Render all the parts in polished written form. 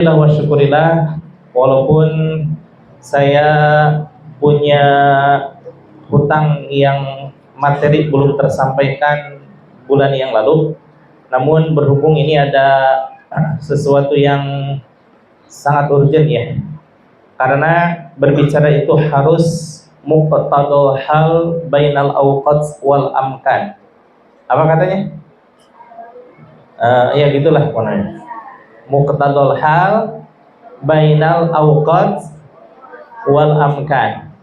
Wa syukurillah, walaupun saya punya hutang yang materi belum tersampaikan bulan yang lalu, namun berhubung ini ada sesuatu yang sangat urgent ya, karena berbicara itu harus muqtadal hal bainal awqat wal amkan. Apa katanya? Ya gitulah pokoknya. Muqtadal hal bainal awqat wal amkan,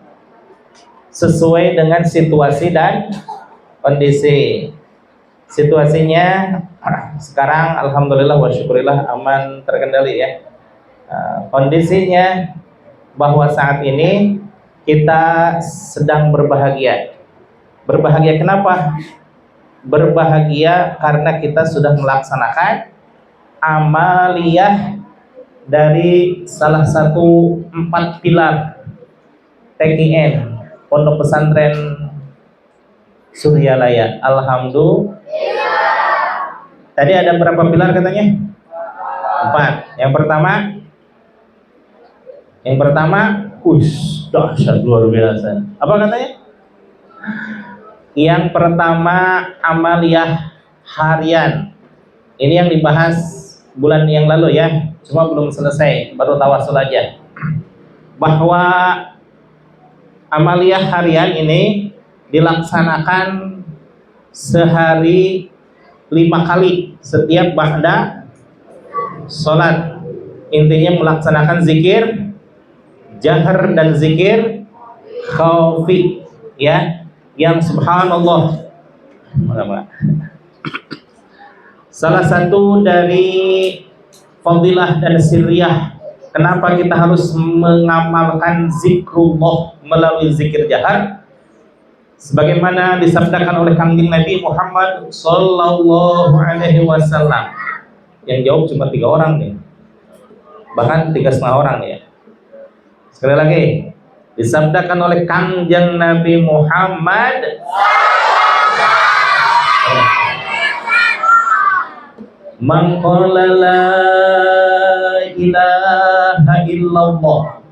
sesuai dengan situasi dan kondisi. Situasinya sekarang alhamdulillah wa syukurillah aman, terkendali ya. Kondisinya bahwa saat ini kita sedang berbahagia. Berbahagia kenapa? Berbahagia karena kita sudah melaksanakan amaliyah dari salah satu 4 pilar TKN Pondok Pesantren Suryalaya. Alhamdulillah. Tadi ada berapa pilar katanya? 4. Yang pertama, dahsyat luar biasa. Apa katanya? Yang pertama amaliyah harian. Ini yang dibahas bulan yang lalu ya, cuma belum selesai, baru tawasul aja. Bahwa amaliyah harian ini dilaksanakan sehari 5 kali setiap ba'da sholat. Intinya melaksanakan zikir jahar dan zikir khafi ya, yang subhanallah. Salah satu dari fadilah dan sirriyah kenapa kita harus mengamalkan zikrullah melalui zikir jahar, sebagaimana disabdakan oleh kangjeng Nabi Muhammad sallallahu alaihi wasallam. Yang jawab cuma 3 orang nih, bahkan 3,5 orang ya. Sekali lagi, disabdakan oleh kangjeng Nabi Muhammad, man qala la ilaha illallah,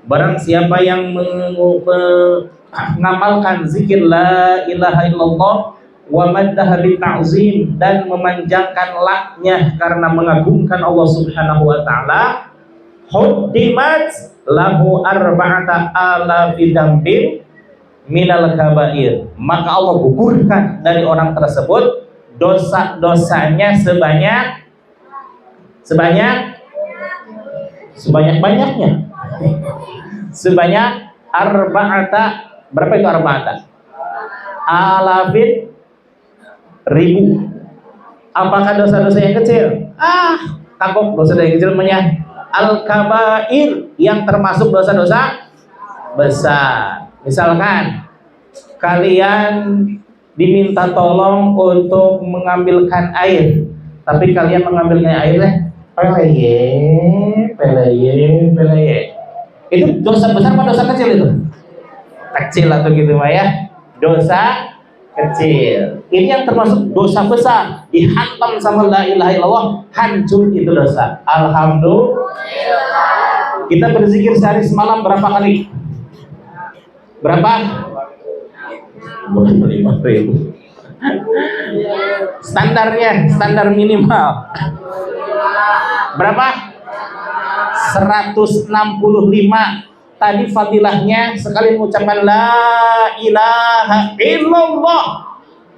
barang siapa yang mengamalkan zikir la ilaha illallah wa maddaha bi ta'zim, dan memanjangkan laknya karena mengagungkan Allah Subhanahu wa taala, huddimat lahu arba'ata alafi dzambin minal kabair, maka Allah gugurkan dari orang tersebut dosa-dosanya sebanyak arba'ata, berapa itu arba'ata? Alafin, ribu. Apakah dosa-dosa yang kecil? Takut dosa yang kecil namanya al-kabair, yang termasuk dosa-dosa besar. Misalkan kalian diminta tolong untuk mengambilkan air, tapi kalian mengambilnya airnya peleye. Itu dosa besar apa dosa kecil itu? Kecil atau gitu mah ya, dosa kecil. Ini yang termasuk dosa besar, dihantam sama la ilaha illallah, hancur itu dosa. Alhamdulillah. Kita berzikir sehari semalam berapa kali? Berapa? 5.000. Standar minimal berapa? 165. Tadi fadilahnya sekali mengucapkan la ilaha illallah,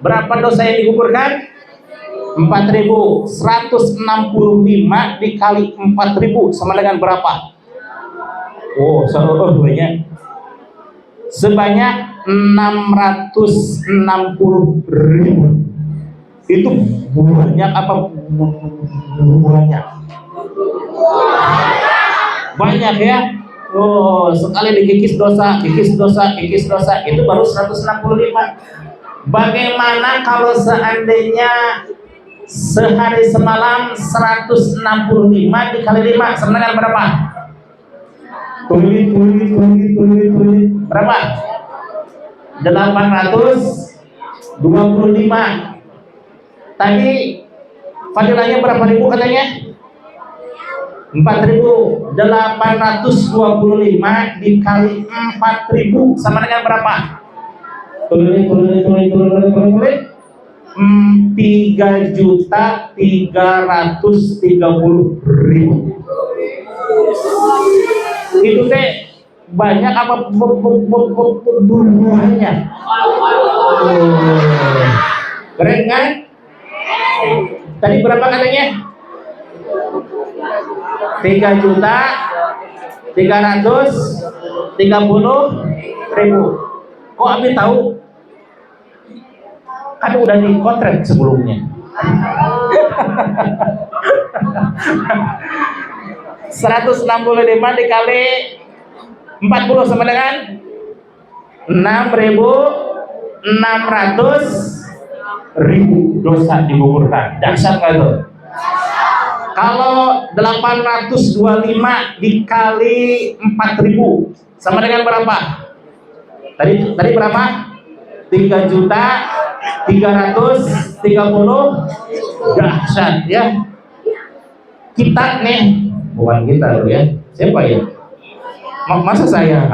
berapa dosa yang digugurkan? 4.000. 165 dikali 4.000 sama dengan berapa? Banyak. Sebanyak 660.000. Itu banyak apa banyak? Banyak ya. Sekali dikikis dosa, itu baru 165. Bagaimana kalau seandainya sehari semalam 165 dikali 5 sama dengan berapa? Tulis. Berapa? 825. Tadi fadilahnya berapa ribu katanya? 4.825 dikali 4.000 sama dengan berapa? Tulis. 3.330.000. Itu teh banyak apa buahnya? Keren kan? Tadi berapa katanya? 3.330.000. Kok Abi tahu? Kan udah dikontrak sebelumnya. 165 dikali 40 sama dengan 6.600.000 dosa digugurkan. Dahsyat nggak itu? Kalau 825 dikali 4.000 sama dengan berapa? Tadi berapa? 3.330.000. Dahsyat ya. Kita nih, bukan kita loh ya. Siapa ya? Masa saya?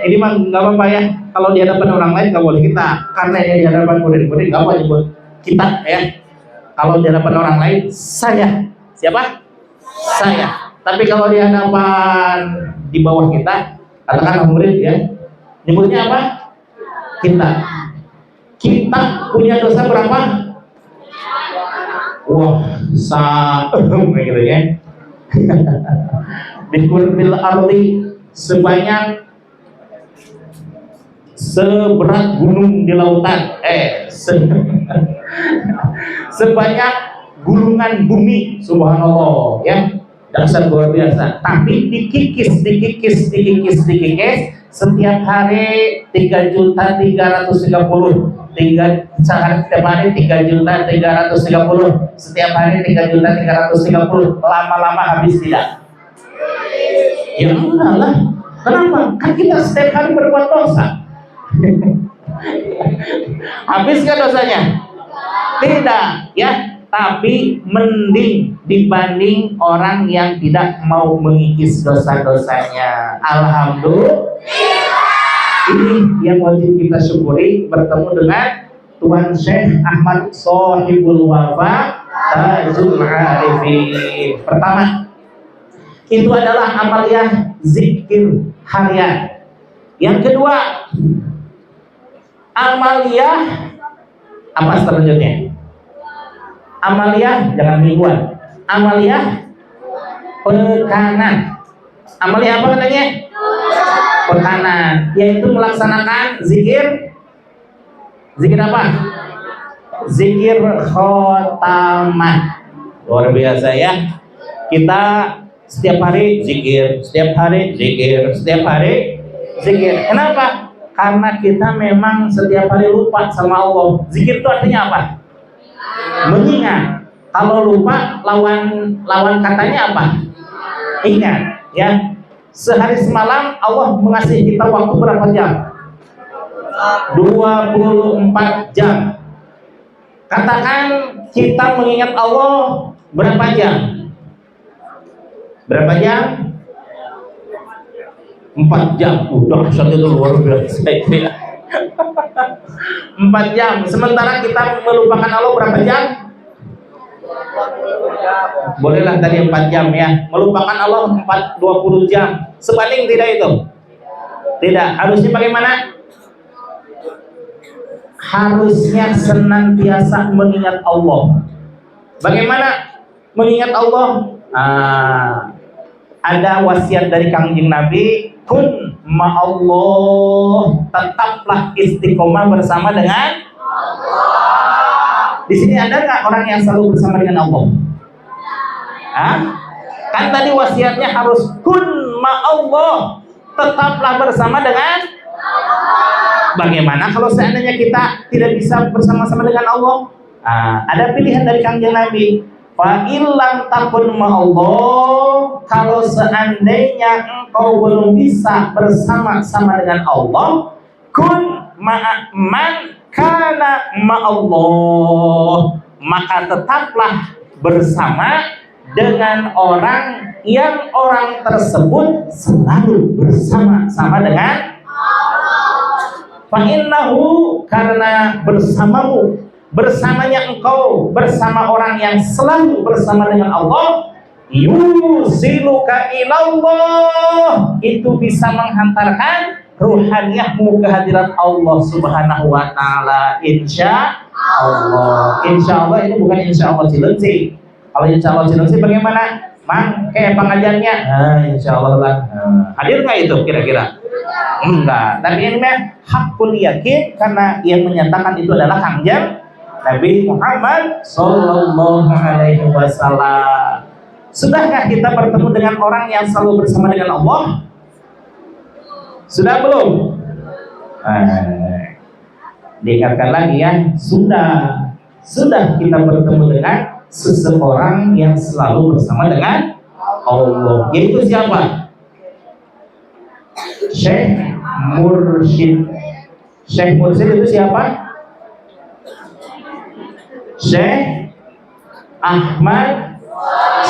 Ini mah nggak apa-apa ya. Kalau di hadapan orang lain nggak boleh kita, karena ini di hadapan murid-murid nggak apa nyebut kita ya. Kalau di hadapan orang lain saya. Siapa? Saya. Tapi kalau di hadapan di bawah kita, katakanlah murid ya, nyebutnya apa? Kita. Kita punya dosa berapa? Wah, gitu ya. Di kurbil ardi sebanyak seberat gunung di lautan, sebanyak gulungan bumi, subhanallah ya. Dasar luar biasa. Tapi dikikis setiap hari 3.330.000. Setiap hari 3.330.000. Setiap hari 3.330.000. Lama-lama habis tidak? Ya enggak lah. Kenapa? Kan kita setiap hari berbuat dosa. Habis kan dosanya? Tidak, ya. Tapi mending dibanding orang yang tidak mau mengikis dosa-dosanya. Alhamdulillah. Ini yang wajib kita syukuri, bertemu dengan Tuan Syekh Ahmad Sohibul Wafa Tajul Arifin. Pertama, itu adalah amaliyah zikir harian. Yang kedua, amaliyah apa selanjutnya? Amaliyah jangan mingguan. Amaliyah pekanan. Amaliyah apa katanya? Pekanan, yaitu melaksanakan zikir apa? Zikir khotamah. Luar biasa ya. Kita setiap hari zikir, setiap hari zikir, setiap hari zikir. Kenapa? Karena kita memang setiap hari lupa sama Allah. Zikir itu artinya apa? Mengingat. Kalau lupa, lawan katanya apa? Ingat, ya. Sehari semalam Allah mengasih kita waktu berapa jam? 24 jam. Katakan kita mengingat Allah berapa jam? Berapa jam? 4 jam. Udah itu luar biasa. 4 jam. Sementara kita melupakan Allah berapa jam? Bolehlah tadi 4 jam ya. Melupakan Allah 20 jam. Sebanding tidak itu? Tidak. Harusnya bagaimana? Harusnya senantiasa mengingat Allah. Bagaimana mengingat Allah? Ada wasiat dari Kangjeng Nabi, kun ma'allah, tetaplah istiqomah bersama dengan Allah. Di sini ada nggak orang yang selalu bersama dengan Allah? Kan tadi wasiatnya harus kun ma'allah, tetaplah bersama dengan Allah. Bagaimana kalau seandainya kita tidak bisa bersama-sama dengan Allah? Ada pilihan dari Kangjeng Nabi. Fa illam takun ma'allah, kalau seandainya engkau belum bisa bersama-sama dengan Allah, kun ma'man kana ma'allah, maka tetaplah bersama dengan orang yang orang tersebut selalu bersama-sama dengan fa'innahu, karena bersamanya engkau bersama orang yang selalu bersama dengan Allah, yusiluka ilallah, itu bisa menghantarkan ruhaniyahmu ke hadirat Allah Subhanahu wa taala. Insya Allah. Insya Allah itu bukan insya Allah Cileunci. Kalau insya Allah Cileunci bagaimana? Mang, kayak pengajarnya, insya Allah lah. Hadir nggak itu kira-kira? Enggak. Tapi ini mah hakul yakin, karena yang menyatakan itu adalah Kangjeng Nabi Muhammad Sallallahu Alaihi Wasallam. Sudahkah kita bertemu dengan orang yang selalu bersama dengan Allah? Sudah belum? Diingatkan lagi ya, sudah kita bertemu dengan seseorang yang selalu bersama dengan Allah. Yaitu siapa? Syekh Mursyid. Syekh Mursyid itu siapa? Syekh Ahmad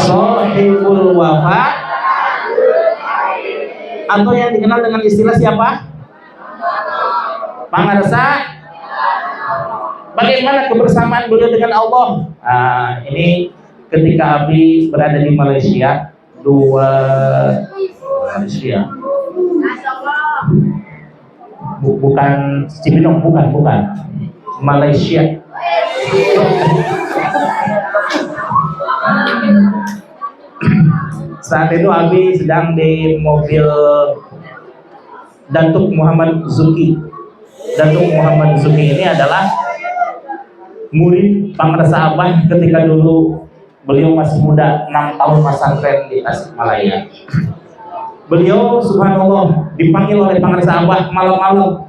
Sohibul Wafa, atau yang dikenal dengan istilah siapa? Pangarsa. Bagaimana kebersamaan beliau dengan Allah? Ini ketika Abi berada di Malaysia, Malaysia. Bukan Cibinong, bukan Malaysia. Saat itu Abi sedang di mobil Datuk Muhammad Zuki. Datuk Muhammad Zuki ini adalah murid Pangarsa Abah ketika dulu beliau masih muda, 6 tahun pesantren di Tasikmalaya. Beliau subhanallah dipanggil oleh Pangarsa Abah malam-malam.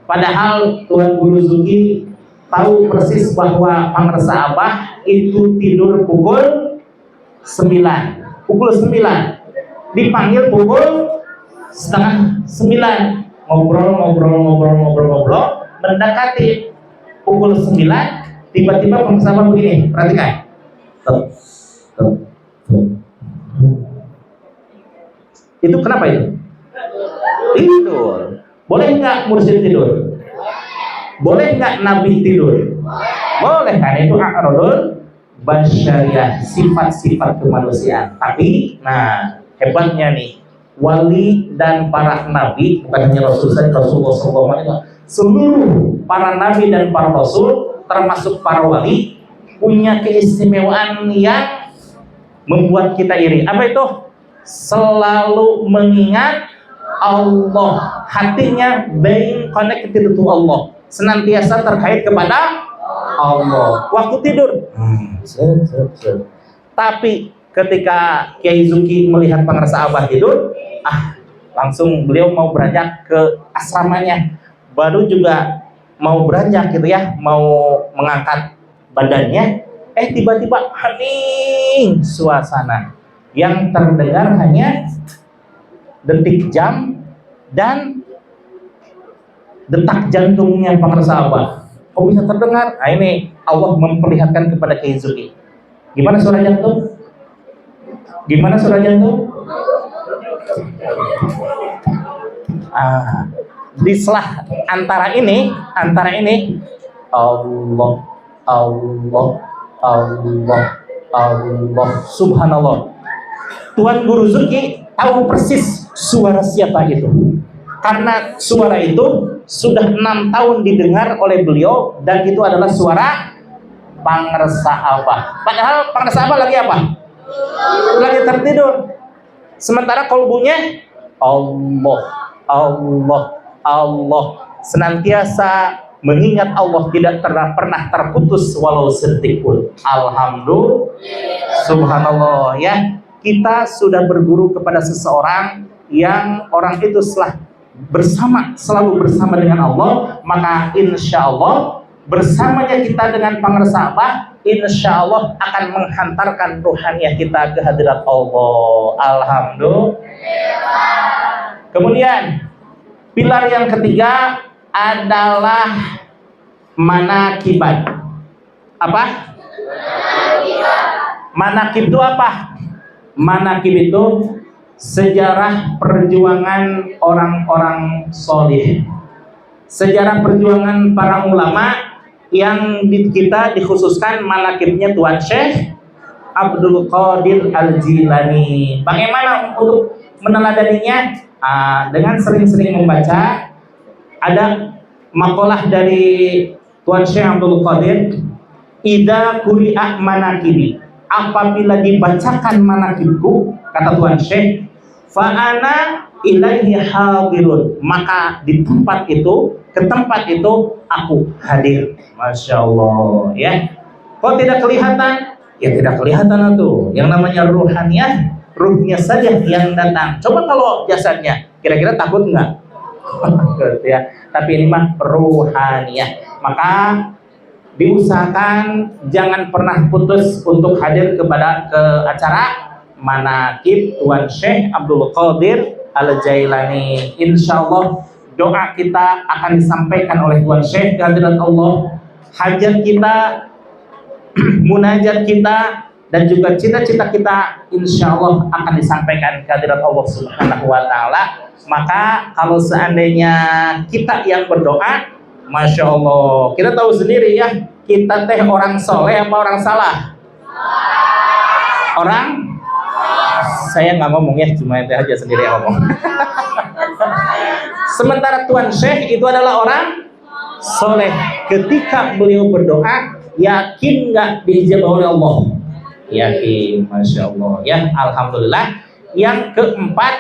Padahal Tuan Guru Zuki tahu persis bahwa Pangarsa Abah itu tidur pukul 9. Pukul 9 dipanggil pukul setengah 9, ngobrol mendekati pukul 9, tiba-tiba Pangarsa Abah begini, perhatikan, itu kenapa itu? Tidur. Boleh nggak mursyid tidur? Boleh nggak nabi tidur? Boleh, kan itu a'radul basyariah, sifat-sifat kemanusiaan. Tapi, hebatnya nih, wali dan para nabi, bukan hanya Rasulullah SAW, seluruh para nabi dan para rasul, termasuk para wali, punya keistimewaan yang membuat kita iri. Apa itu? Selalu mengingat Allah, hatinya being connected to Allah, senantiasa terkait kepada Allah. Waktu tidur, tapi ketika Kiai Zuki melihat Pangarsa Abah tidur, langsung beliau mau beranjak ke asramanya, baru juga mau beranjak gitu ya, mau mengangkat badannya, tiba-tiba hening suasana. Yang terdengar hanya detik jam dan detak jantungnya Pangarsa Abah. Kok bisa terdengar? Ini Allah memperlihatkan kepada Kiai Zuki. Gimana suara jantung? Gimana suara jantung? Di selah antara ini Allah subhanallah. Tuan Guru Zuki tahu persis suara siapa itu, karena suara itu sudah 6 tahun didengar oleh beliau, dan itu adalah suara Pangarsa Abah. Padahal Pangarsa Abah lagi apa? Lagi tertidur. Sementara kalbunya Allah, senantiasa mengingat Allah, tidak pernah terputus walau sedetik pun. Alhamdulillah, subhanallah ya. Kita sudah berguru kepada seseorang yang orang itu selalu bersama dengan Allah, maka insya Allah bersamanya kita dengan Pangarsa Abah, insya Allah akan menghantarkan ruhaniyah kita ke hadirat Allah. Alhamdulillah. Kemudian pilar yang ketiga adalah manakibat. Apa? Manaqib itu apa? Manaqib itu sejarah perjuangan orang-orang soleh, sejarah perjuangan para ulama yang kita dikhususkan manaqibnya Tuan Syekh Abdul Qadir Al-Jilani. Bagaimana untuk meneladaninya? Dengan sering-sering membaca. Ada makalah dari Tuan Syekh Abdul Qadir, idza quri'a manaqibi, apabila dibacakan manaqibku, kata Tuan Syekh, fa ana ilaihi hadirun, maka di tempat itu, ke tempat itu aku hadir. Masya Allah, ya. Kok tidak kelihatan? Ya tidak kelihatan tuh. Yang namanya ruhaniyah, ruhnya saja yang datang. Coba kalau jasadnya, kira-kira takut nggak? Ya. Tapi ini mah ruhaniyah. Maka diusahakan jangan pernah putus untuk hadir ke acara manaqib Tuan Syekh Abdul Qadir Al-Jailani. Insyaallah doa kita akan disampaikan oleh Tuan Syekh kehadirat Allah. Hajat kita, munajat kita, dan juga cita-cita kita insyaallah akan disampaikan kehadirat Allah Subhanahu wa taala. Maka kalau seandainya kita yang berdoa, Masya Allah, kita tahu sendiri ya, kita teh orang soleh apa orang salah? Orang? Saya nggak ngomong ya, cuma ente aja sendiri yang ngomong. Sementara Tuan Syekh itu adalah orang soleh. Ketika beliau berdoa, yakin nggak diijabah oleh Allah? Yakin, Masya Allah. Ya, Alhamdulillah. Yang keempat,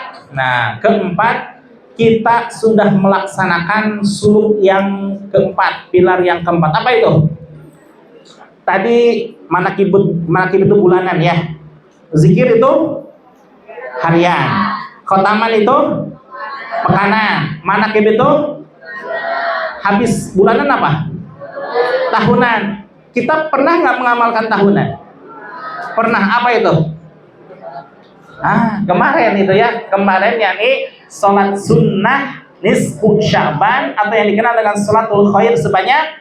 kita sudah melaksanakan suluk yang keempat, pilar yang keempat. Apa itu? Tadi manaqib itu bulanan ya. Zikir itu harian. Khotaman itu pekanan. Manaqib itu habis bulanan apa? Tahunan. Kita pernah nggak mengamalkan tahunan? Pernah. Apa itu? Kemarin itu ya. Kemarin yakni sholat sunnah nisfu Sya'ban, atau yang dikenal dengan sholatul khair sebanyak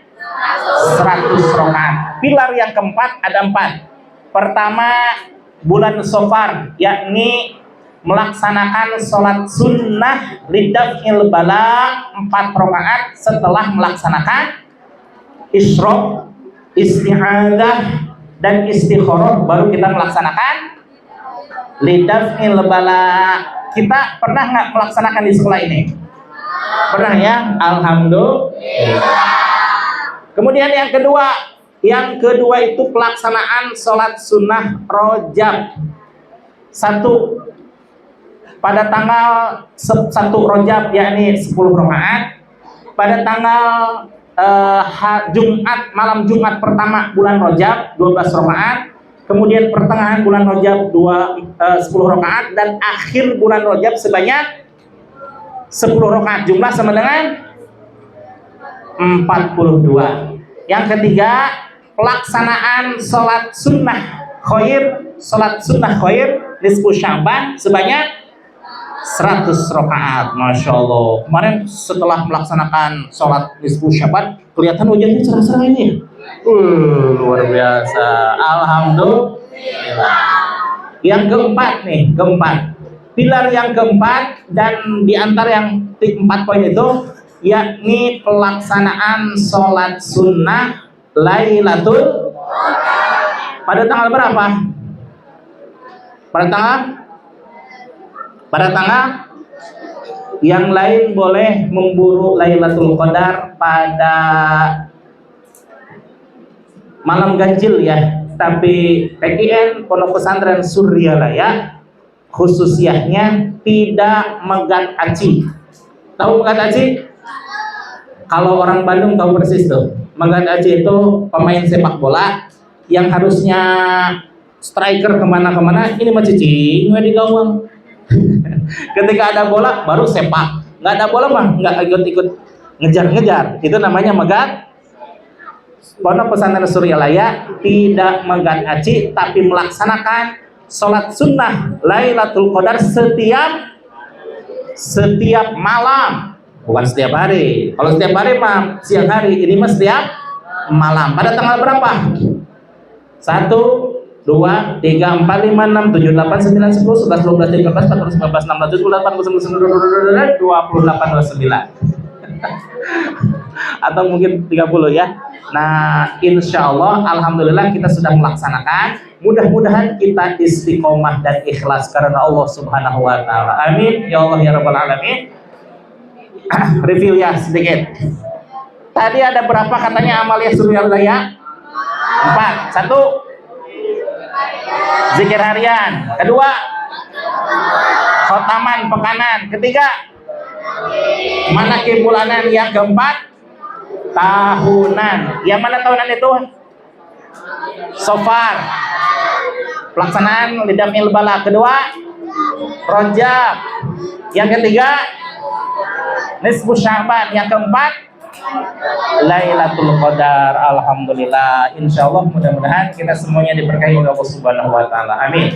100 rakaat. Pilar yang keempat ada 4. Pertama, bulan Safar, yakni melaksanakan sholat sunnah lidaf'il bala 4 rakaat setelah melaksanakan isyraq, isti'adzah, dan istikharah, baru kita melaksanakan lidaf'il bala. Kita pernah nggak melaksanakan di sekolah ini? Pernah ya? Alhamdulillah. Kemudian yang kedua itu pelaksanaan sholat sunnah rojab. 1 pada tanggal 1 rojab, yakni 10 rakaat. Pada tanggal Jumat, malam Jumat pertama bulan rojab 12 rakaat. Kemudian pertengahan bulan Rajab 10 rakaat, dan akhir bulan Rajab sebanyak 10 rakaat. Jumlah sama dengan 42. Yang ketiga, pelaksanaan sholat sunnah khair nisfu Sya'ban sebanyak 100 rakaat. Masya Allah. Kemarin setelah melaksanakan sholat nisfu Sya'ban, kelihatan wajahnya cerah-cerah ini. Luar biasa. Alhamdulillah. Yang keempat, pilar yang keempat, dan diantara yang 4 poin itu, yakni pelaksanaan sholat sunnah Lailatul Qadar. Pada tanggal berapa? Pada tanggal yang lain boleh memburu Lailatul Qadar pada malam ganjil ya, tapi PKN Pondok Pesantren Suryalaya khususiyahnya tidak megat aci. Tahu megat aci? Kalau orang Bandung tahu persis tuh. Megat aci itu pemain sepak bola yang harusnya striker kemana-kemana, ini mah cicing di gawang. Ketika ada bola baru sepak, nggak ada bola mah nggak ikut-ikut ngejar-ngejar. Itu namanya megat. Pondok Pesantren Suryalaya tidak megat aci, tapi melaksanakan sholat sunnah Lailatul Qadar setiap malam, bukan setiap hari. Kalau setiap hari mah siang hari, ini mah setiap malam. Pada tanggal berapa? 1 2, 3, 4, 5, 6, 7, 8, 9, 10, 11, 12, 13, 14, 15, 16, 17, 18, 19, 20, 28, 29. Atau mungkin 30 ya. Nah, insya Allah, alhamdulillah kita sudah melaksanakan. Mudah-mudahan kita istiqomah dan ikhlas karena Allah Subhanahu wa taala. Amin ya Allah ya rabbal alamin. Review ya sedikit. Tadi ada berapa katanya amalia sunnah daya? 4. 1, zikir harian. Kedua, khotaman pekanan. Ketiga, manakib bulanan. Yang keempat, tahunan. Yang mana tahunan itu? Sofar, pelaksanaan lidamil bala. Kedua, Rajab. Yang ketiga, nisfu Sya'ban. Yang keempat, Lailatul Qadar. Alhamdulillah. Insyaallah mudah-mudahan kita semuanya diberkahi oleh Allah Subhanahu wa taala. Amin.